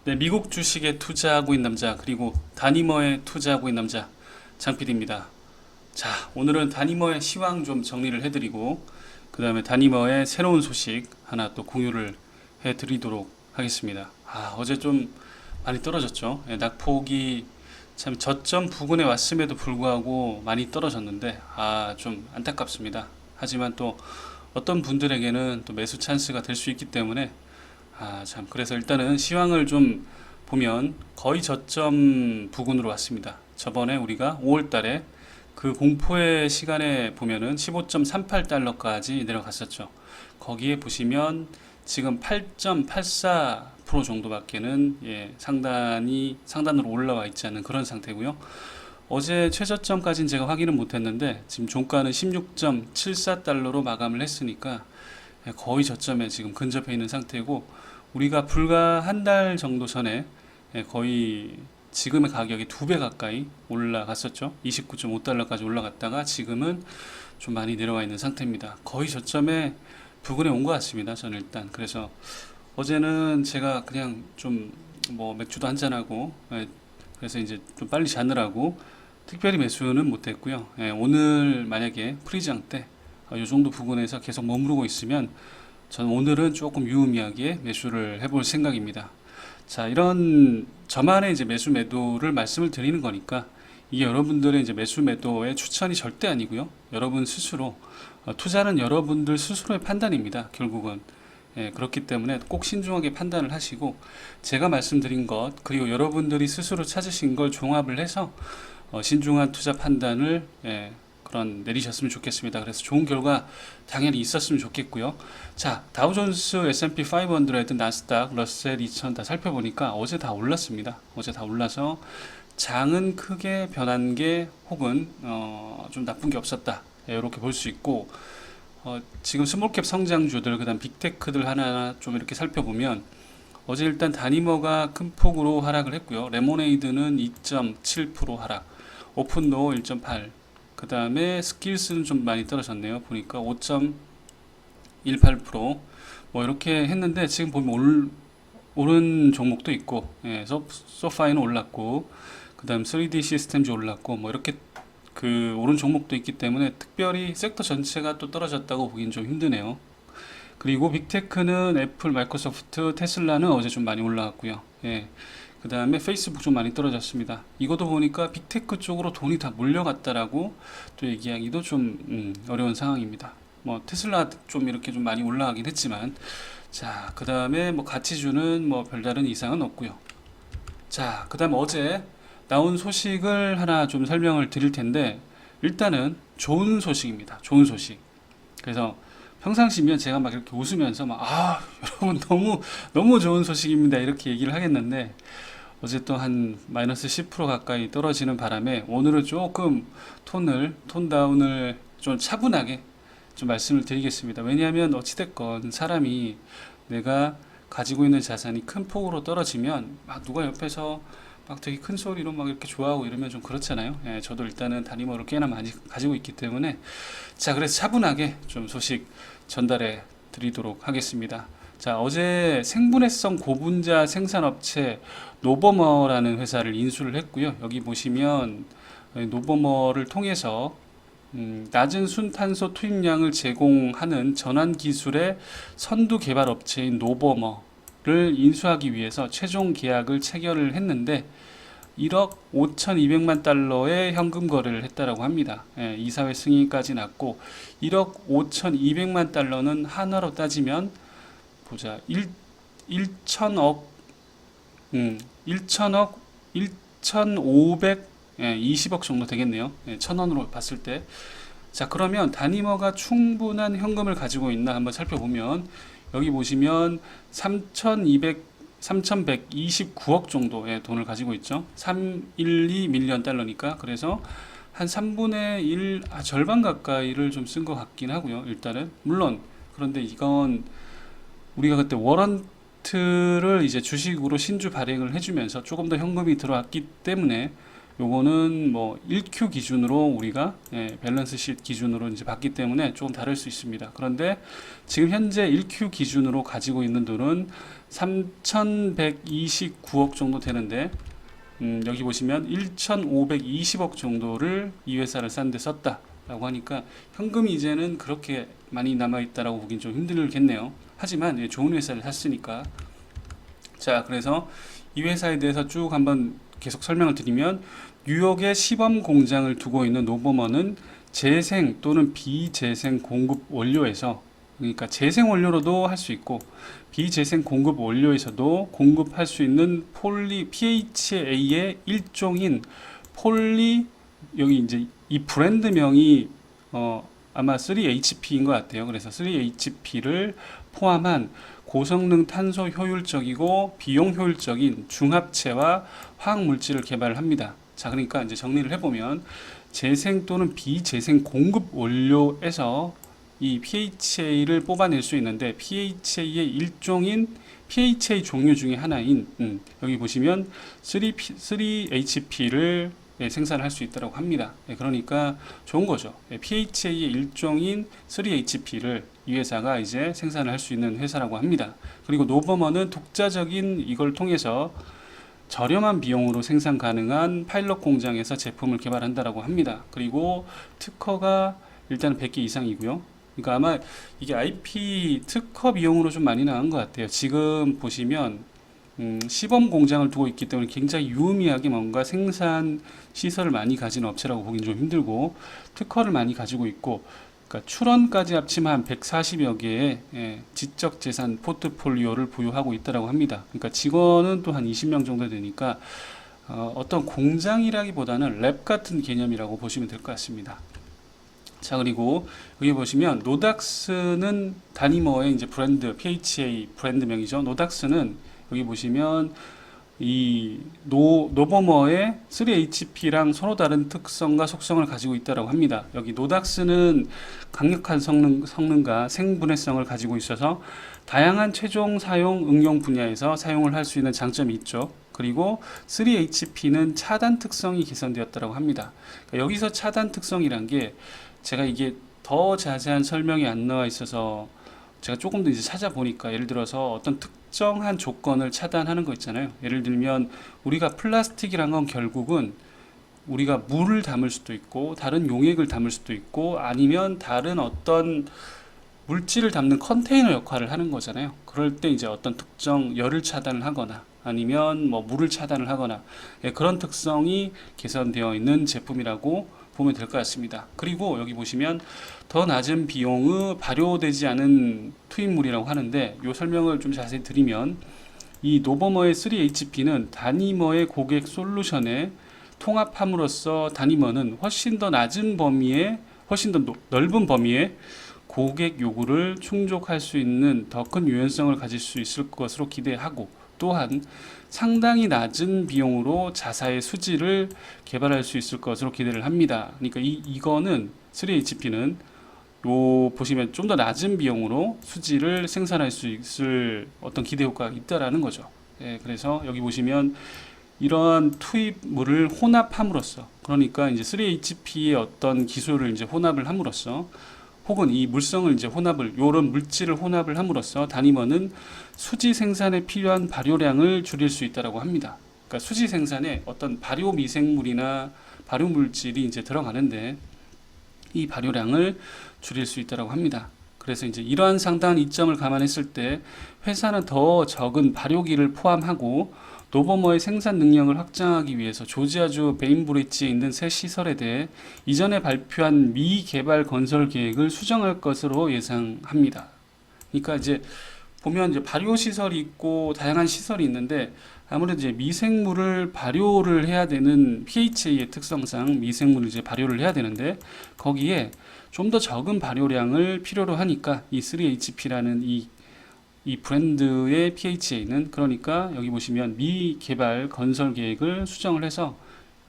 네, 미국 주식에 투자하고 있는 남자, 그리고 다니머에 투자하고 있는 남자, 장PD입니다. 자, 오늘은 다니머의 시황 좀 정리를 해드리고, 그 다음에 다니머의 새로운 소식 하나 또 공유를 해드리도록 하겠습니다. 어제 좀 많이 떨어졌죠. 예, 낙폭이 참 저점 부근에 왔음에도 불구하고 많이 떨어졌는데, 좀 안타깝습니다. 하지만 또 어떤 분들에게는 또 매수 찬스가 될 수 있기 때문에 참, 그래서 일단은 시황을 좀 보면 거의 저점 부근으로 왔습니다. 저번에 우리가 5월 달에 그 공포의 시간에 보면은 15.38달러까지 내려갔었죠. 거기에 보시면 지금 8.84% 정도밖에는 상단으로 올라와 있지 않는 그런 상태고요. 어제 최저점까지는 제가 확인은 못했는데 지금 종가는 16.74달러로 마감을 했으니까 거의 저점에 지금 근접해 있는 상태고, 우리가 불과 한 달 정도 전에 거의 지금의 가격이 2배 가까이 올라갔었죠. 29.5달러까지 올라갔다가 지금은 좀 많이 내려와 있는 상태입니다. 거의 저점에 부근에 온 것 같습니다. 저는 일단 그래서 어제는 제가 그냥 좀 뭐 맥주도 한잔하고, 그래서 이제 좀 빨리 자느라고 특별히 매수는 못했고요. 오늘 만약에 프리장 때 이 정도 부근에서 계속 머무르고 있으면 저는 오늘은 조금 유의미하게 매수를 해볼 생각입니다. 자, 이런 저만의 이제 매수 매도를 말씀을 드리는 거니까 이게 여러분들의 이제 매수 매도의 추천이 절대 아니고요. 여러분 스스로 투자는 여러분들 스스로의 판단입니다. 결국은 그렇기 때문에 꼭 신중하게 판단을 하시고, 제가 말씀드린 것 그리고 여러분들이 스스로 찾으신 걸 종합을 해서 신중한 투자 판단을 내리셨으면 좋겠습니다. 그래서 좋은 결과 당연히 있었으면 좋겠고요. 자, 다우존스, S&P 500, 나스닥, 러셀 2000 다 살펴보니까 어제 다 올랐습니다. 어제 다 올라서 장은 크게 변한 게 혹은 좀 나쁜 게 없었다, 이렇게 볼 수 있고, 지금 스몰캡 성장주들 그다음 빅테크들 하나 좀 이렇게 살펴보면 어제 일단 다니머가 큰 폭으로 하락을 했고요. 레모네이드는 2.7% 하락, 오픈도 1.8, 그 다음에 스킬스는 좀 많이 떨어졌네요. 보니까 5.18%, 뭐 이렇게 했는데 지금 보면 오른 종목도 있고, 소파이는 올랐고, 그 다음 3D 시스템즈 올랐고, 뭐 이렇게 그 오른 종목도 있기 때문에 특별히 섹터 전체가 또 떨어졌다고 보기는 좀 힘드네요. 그리고 빅테크는 애플, 마이크로소프트, 테슬라는 어제 좀 많이 올라왔고요. 그 다음에 페이스북 좀 많이 떨어졌습니다. 이것도 보니까 빅테크 쪽으로 돈이 다 몰려갔다라고 또 얘기하기도 좀 어려운 상황입니다. 뭐 테슬라 좀 이렇게 좀 많이 올라가긴 했지만, 자, 그 다음에 뭐 가치주는 뭐 별다른 이상은 없고요. 자, 그 다음 어제 나온 소식을 하나 좀 설명을 드릴 텐데, 일단은 좋은 소식입니다. 좋은 소식. 그래서 평상시면 제가 막 이렇게 웃으면서 여러분 너무 좋은 소식입니다, 이렇게 얘기를 하겠는데, 어제 또 한 마이너스 10% 가까이 떨어지는 바람에 오늘은 조금 톤 다운을 좀 차분하게 좀 말씀을 드리겠습니다. 왜냐하면 어찌됐건 사람이 내가 가지고 있는 자산이 큰 폭으로 떨어지면 막 누가 옆에서 막 되게 큰 소리로 막 이렇게 좋아하고 이러면 좀 그렇잖아요. 저도 일단은 다니머를 꽤나 많이 가지고 있기 때문에, 자, 그래서 차분하게 좀 소식 전달해 드리도록 하겠습니다. 자, 어제 생분해성 고분자 생산업체 노버머라는 회사를 인수를 했고요. 여기 보시면 노버머를 통해서 낮은 순탄소 투입량을 제공하는 전환 기술의 선두 개발 업체인 노버머를 인수하기 위해서 최종 계약을 체결을 했는데 1억 5,200만 달러의 현금 거래를 했다라고 합니다. 이사회 승인까지 났고, 1억 5,200만 달러는 한화로 따지면 보자, 1천억, 1천억, 1,520억 정도 되겠네요. 천원으로 봤을 때. 자, 그러면 다니머가 충분한 현금을 가지고 있나 한번 살펴보면, 여기 보시면 3,129억 정도의 돈을 가지고 있죠. 312 밀리언 달러니까. 그래서 한 3분의 1, 절반 가까이를 좀 쓴 것 같긴 하고요. 일단은. 물론, 그런데 이건 우리가 그때 워런트를 이제 주식으로 신주 발행을 해주면서 조금 더 현금이 들어왔기 때문에 요거는 뭐 1Q 기준으로 우리가 밸런스 시트 기준으로 이제 봤기 때문에 조금 다를 수 있습니다. 그런데 지금 현재 1Q 기준으로 가지고 있는 돈은 3,129억 정도 되는데 여기 보시면 1,520억 정도를 이 회사를 싼데 썼다라고 하니까 현금이 이제는 그렇게 많이 남아있다라고 보긴 좀 힘들겠네요. 하지만 좋은 회사를 샀으니까. 자, 그래서 이 회사에 대해서 쭉 한번 계속 설명을 드리면, 뉴욕에 시범 공장을 두고 있는 노버먼은 재생 또는 비재생 공급 원료에서, 그러니까 재생 원료로도 할 수 있고 비재생 공급 원료에서도 공급할 수 있는 PHA의 일종인 폴리, 여기 이제 이 브랜드명이 아마 3HP인 것 같아요. 그래서 3HP를 포함한 고성능 탄소 효율적이고 비용 효율적인 중합체와 화학 물질을 개발을 합니다. 자, 그러니까 이제 정리를 해보면, 재생 또는 비재생 공급 원료에서 이 PHA를 뽑아낼 수 있는데, PHA의 일종인 PHA 종류 중에 하나인 여기 보시면 3HP를 생산할 수 있다고 합니다. 그러니까 좋은 거죠. PHA의 일종인 3HP를 이 회사가 이제 생산을 할 수 있는 회사라고 합니다. 그리고 노버먼은 독자적인 이걸 통해서 저렴한 비용으로 생산 가능한 파일럿 공장에서 제품을 개발한다라고 합니다. 그리고 특허가 일단 100개 이상이고요. 그러니까 아마 이게 IP 특허 비용으로 좀 많이 나온 것 같아요. 지금 보시면 시범 공장을 두고 있기 때문에 굉장히 유의미하게 뭔가 생산 시설을 많이 가진 업체라고 보기는 좀 힘들고, 특허를 많이 가지고 있고, 그러니까 출원까지 합치면 한 140여 개의 지적 재산 포트폴리오를 보유하고 있다고 합니다. 그러니까 직원은 또 한 20명 정도 되니까 어떤 공장이라기보다는 랩 같은 개념이라고 보시면 될 것 같습니다. 자, 그리고 여기 보시면 노닥스는 다니머의 이제 브랜드, PHA 브랜드명이죠. 노닥스는 여기 보시면 이 노버머의 3HP랑 서로 다른 특성과 속성을 가지고 있다고 합니다. 여기 노닥스는 강력한 성능과 생분해성을 가지고 있어서 다양한 최종 사용 응용 분야에서 사용을 할 수 있는 장점이 있죠. 그리고 3HP는 차단 특성이 개선되었다고 합니다. 그러니까 여기서 차단 특성이란 게, 제가 이게 더 자세한 설명이 안 나와 있어서 제가 조금 더 이제 찾아보니까, 예를 들어서 어떤 특정한 조건을 차단하는 거 있잖아요. 예를 들면 우리가 플라스틱이란 건 결국은 우리가 물을 담을 수도 있고 다른 용액을 담을 수도 있고 아니면 다른 어떤 물질을 담는 컨테이너 역할을 하는 거잖아요. 그럴 때 이제 어떤 특정 열을 차단을 하거나 아니면 뭐 물을 차단을 하거나 그런 특성이 개선되어 있는 제품이라고 보면 될 것 같습니다. 그리고 여기 보시면 더 낮은 비용의 발효되지 않은 투입물이라고 하는데, 이 설명을 좀 자세히 드리면, 이 노버머의 3HP는 다니머의 고객 솔루션에 통합함으로써 다니머는 훨씬 더 낮은 범위에, 훨씬 더 넓은 범위에 고객 요구를 충족할 수 있는 더 큰 유연성을 가질 수 있을 것으로 기대하고, 또한 상당히 낮은 비용으로 자사의 수지를 개발할 수 있을 것으로 기대를 합니다. 그러니까 이거는 3HP는 요 보시면 좀 더 낮은 비용으로 수지를 생산할 수 있을 어떤 기대 효과가 있다라는 거죠. 그래서 여기 보시면 이러한 투입물을 혼합함으로써, 그러니까 이제 3HP의 어떤 기술을 이제 혼합을 함으로써, 혹은 이 물성을 이제 요런 물질을 혼합을 함으로써 다니머는 수지 생산에 필요한 발효량을 줄일 수 있다고 합니다. 그러니까 수지 생산에 어떤 발효 미생물이나 발효 물질이 이제 들어가는데 이 발효량을 줄일 수 있다고 합니다. 그래서 이제 이러한 상당한 이점을 감안했을 때 회사는 더 적은 발효기를 포함하고 노버머의 생산 능력을 확장하기 위해서 조지아주 베인브리지에 있는 새 시설에 대해 이전에 발표한 미개발 건설 계획을 수정할 것으로 예상합니다. 그러니까 이제 보면 이제 발효 시설이 있고 다양한 시설이 있는데, 아무래도 이제 미생물을 발효를 해야 되는 PHA의 특성상 미생물을 이제 발효를 해야 되는데, 거기에 좀 더 적은 발효량을 필요로 하니까 이 3HP라는 이 브랜드의 PHA는, 그러니까 여기 보시면 미개발 건설 계획을 수정을 해서,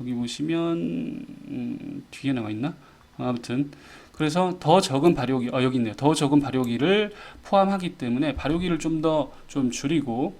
여기 보시면 뒤에 나와 있나? 아무튼 그래서 더 적은 발효기, 여기 있네요. 더 적은 발효기를 포함하기 때문에 발효기를 좀 더 줄이고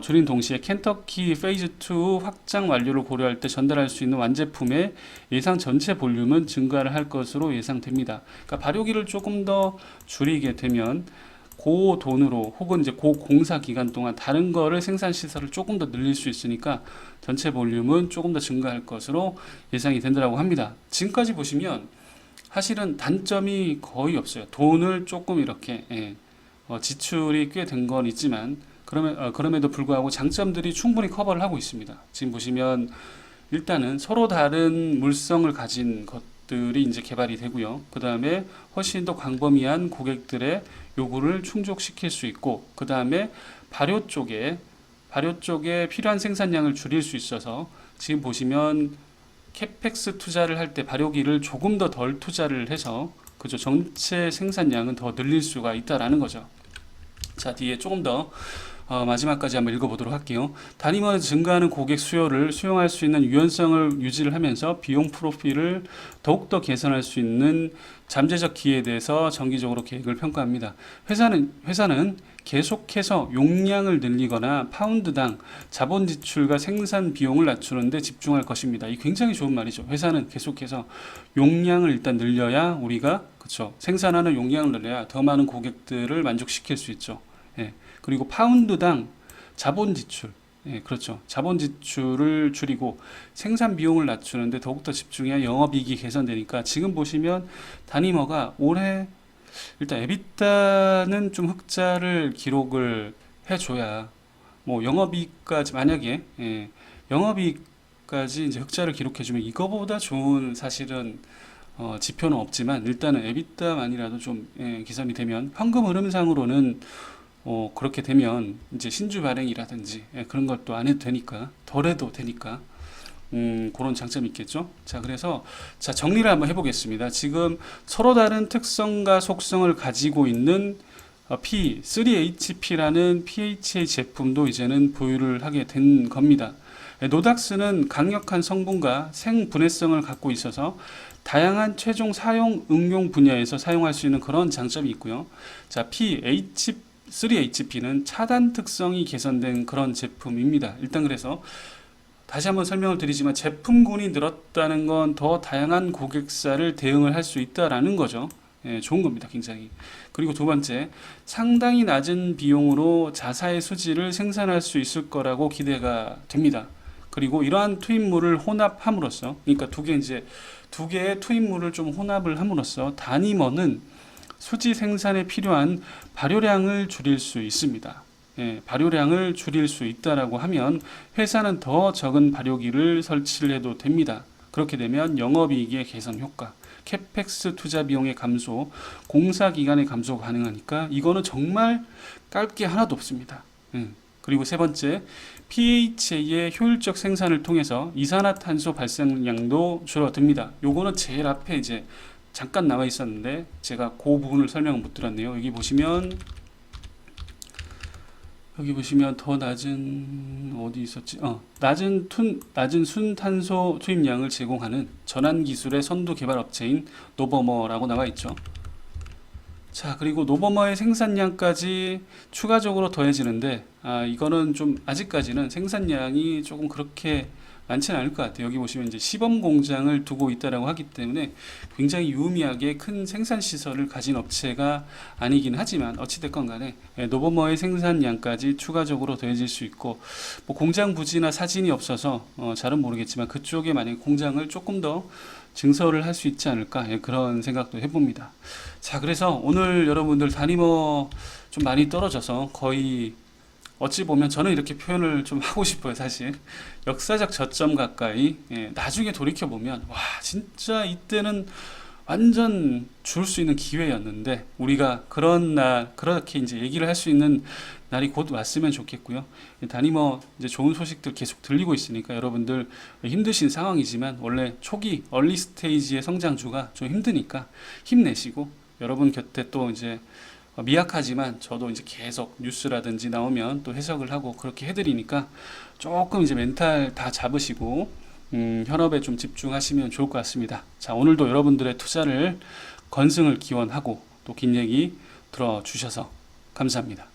줄인 동시에 켄터키 페이즈 2 확장 완료를 고려할 때 전달할 수 있는 완제품의 예상 전체 볼륨은 증가를 할 것으로 예상됩니다. 그러니까 발효기를 조금 더 줄이게 되면 고 돈으로 혹은 이제 고 공사 기간 동안 다른 거를 생산 시설을 조금 더 늘릴 수 있으니까 전체 볼륨은 조금 더 증가할 것으로 예상이 된다고 합니다. 지금까지 보시면 사실은 단점이 거의 없어요. 돈을 조금 이렇게 지출이 꽤 된 건 있지만 그럼에도 불구하고 장점들이 충분히 커버를 하고 있습니다. 지금 보시면 일단은 서로 다른 물성을 가진 것들이 이제 개발이 되고요. 그 다음에 훨씬 더 광범위한 고객들의 요구를 충족시킬 수 있고, 그 다음에 발효 쪽에 필요한 생산량을 줄일 수 있어서 지금 보시면 캐펙스 투자를 할 때 발효기를 조금 더 덜 투자를 해서 그죠, 전체 생산량은 더 늘릴 수가 있다라는 거죠. 자, 뒤에 조금 더 마지막까지 한번 읽어보도록 할게요. 단위마다 증가하는 고객 수요를 수용할 수 있는 유연성을 유지를 하면서 비용 프로필을 더욱더 개선할 수 있는 잠재적 기회에 대해서 정기적으로 계획을 평가합니다. 회사는 계속해서 용량을 늘리거나 파운드당 자본 지출과 생산 비용을 낮추는 데 집중할 것입니다. 이 굉장히 좋은 말이죠. 회사는 계속해서 용량을 일단 늘려야 우리가 그렇죠. 생산하는 용량을 늘려야 더 많은 고객들을 만족시킬 수 있죠. 예. 그리고 파운드당 자본 지출, 예, 그렇죠. 자본 지출을 줄이고 생산 비용을 낮추는데 더욱더 집중해야 영업이익이 개선되니까 지금 보시면 다니머가 올해 일단 에비타는 좀 흑자를 기록을 해줘야 뭐 영업이익까지 만약에 영업이익까지 이제 흑자를 기록해주면 이거보다 좋은 사실은 지표는 없지만 일단은 에비타만이라도 좀 개선이 되면 현금 흐름상으로는 그렇게 되면 이제 신주 발행이라든지 그런 것도 안 해도 되니까 덜 해도 되니까 그런 장점이 있겠죠. 자, 그래서 자, 정리를 한번 해보겠습니다. 지금 서로 다른 특성과 속성을 가지고 있는 P3HP라는 PHA 제품도 이제는 보유를 하게 된 겁니다. 노닥스는 강력한 성분과 생분해성을 갖고 있어서 다양한 최종 사용 응용 분야에서 사용할 수 있는 그런 장점이 있고요. 자, P3HP는 차단 특성이 개선된 그런 제품입니다. 일단 그래서 다시 한번 설명을 드리지만 제품군이 늘었다는 건 더 다양한 고객사를 대응을 할 수 있다라는 거죠. 예, 좋은 겁니다. 굉장히. 그리고 두 번째, 상당히 낮은 비용으로 자사의 수지를 생산할 수 있을 거라고 기대가 됩니다. 그리고 이러한 투입물을 혼합함으로써, 그러니까 두 개의 투입물을 좀 혼합을 함으로써 다니머는 수지 생산에 필요한 발효량을 줄일 수 있습니다. 예, 발효량을 줄일 수 있다라고 하면 회사는 더 적은 발효기를 설치를 해도 됩니다. 그렇게 되면 영업이익의 개선 효과, 캐펙스 투자 비용의 감소, 공사 기간의 감소가 가능하니까 이거는 정말 깔 게 하나도 없습니다. 그리고 세 번째, PHA의 효율적 생산을 통해서 이산화탄소 발생량도 줄어듭니다. 요거는 제일 앞에 이제 잠깐 나와 있었는데 제가 그 부분을 설명을 못 드렸네요. 여기 보시면 더 낮은 어디 있었지? 낮은 순탄소 투입량을 제공하는 전환 기술의 선두 개발 업체인 노버머라고 나와 있죠. 자, 그리고 노버머의 생산량까지 추가적으로 더해지는데 이거는 좀 아직까지는 생산량이 조금 그렇게 많지는 않을 것 같아요. 여기 보시면 이제 시범 공장을 두고 있다라고 하기 때문에 굉장히 유의미하게 큰 생산 시설을 가진 업체가 아니긴 하지만 어찌됐건 간에 노버머의 생산량까지 추가적으로 더해질 수 있고 뭐 공장 부지나 사진이 없어서 잘은 모르겠지만 그쪽에 만약에 공장을 조금 더 증설을 할 수 있지 않을까 그런 생각도 해봅니다. 자, 그래서 오늘 여러분들 다니머 좀 많이 떨어져서 거의 어찌 보면 저는 이렇게 표현을 좀 하고 싶어요. 사실 역사적 저점 가까이 나중에 돌이켜보면 와 진짜 이때는 완전 줄 수 있는 기회였는데 우리가 그런 날 그렇게 이제 얘기를 할 수 있는 날이 곧 왔으면 좋겠고요. 다니머 이제 좋은 소식들 계속 들리고 있으니까 여러분들 힘드신 상황이지만 원래 초기 얼리 스테이지의 성장주가 좀 힘드니까 힘내시고 여러분 곁에 또 이제 미약하지만 저도 이제 계속 뉴스라든지 나오면 또 해석을 하고 그렇게 해드리니까 조금 이제 멘탈 다 잡으시고 현업에 좀 집중하시면 좋을 것 같습니다. 자, 오늘도 여러분들의 투자를 건승을 기원하고 또 긴 얘기 들어주셔서 감사합니다.